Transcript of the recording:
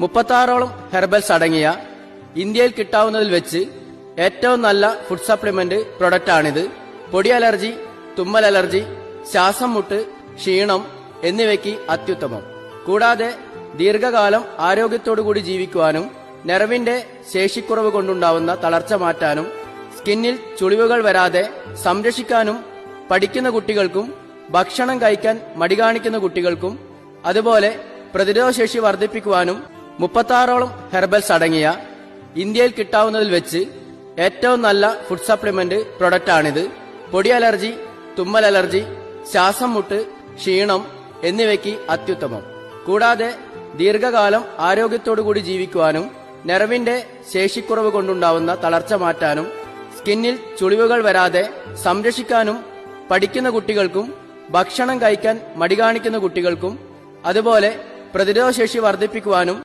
36ഓളം herbals അടങ്ങിയ ഇന്ത്യയിൽ കിട്ടാവുന്നതിൽ വെച്ച് ഏറ്റവും നല്ല ഫുഡ് സപ്ലിമെന്റ് പ്രൊഡക്റ്റാണിത്. പൊടി അലർജി, തുമ്മൽ അലർജി, ശ്വാസം മുട്ട്, ക്ഷീണം എന്നിവയ്ക്ക് അത്യുത്തമം. കൂടാതെ ദീർഘകാലം ആരോഗ്യത്തോടുകൂടി ജീവിക്കുവാനും ഞരമ്പിന്റെ ശേഷിക്കുറവ് കൊണ്ടുണ്ടാവുന്ന തളർച്ച മാറ്റാനും സ്കിന്നിൽ ചുളിവുകൾ വരാതെ സംരക്ഷിക്കാനും പഠിക്കുന്ന കുട്ടികൾക്കും ഭക്ഷണം കഴിക്കാൻ മടി കാണിക്കുന്ന കുട്ടികൾക്കും അതുപോലെ പ്രതിരോധശേഷി വർദ്ധിപ്പിക്കുവാനും 36ഓളം ഹെർബൽസ് അടങ്ങിയ ഇന്ത്യയിൽ കിട്ടാവുന്നതിൽ വെച്ച് ഏറ്റവും നല്ല ഫുഡ് സപ്ലിമെന്റ് പ്രൊഡക്റ്റാണിത്. പൊടി അലർജി, തുമ്മൽ അലർജി, ശ്വാസം മുട്ട്, ക്ഷീണം എന്നിവയ്ക്ക് അത്യുത്തമം. കൂടാതെ ദീർഘകാലം ആരോഗ്യത്തോടുകൂടി ജീവിക്കുവാനും ഞരമ്പിന്റെ ശേഷിക്കുറവ് കൊണ്ടുണ്ടാവുന്ന തളർച്ച മാറ്റാനും സ്കിന്നിൽ ചുളിവുകൾ വരാതെ സംരക്ഷിക്കാനും പഠിക്കുന്ന കുട്ടികൾക്കും ഭക്ഷണം കഴിക്കാൻ മടി കാണിക്കുന്ന കുട്ടികൾക്കും അതുപോലെ പ്രതിരോധശേഷി വർദ്ധിപ്പിക്കുവാനും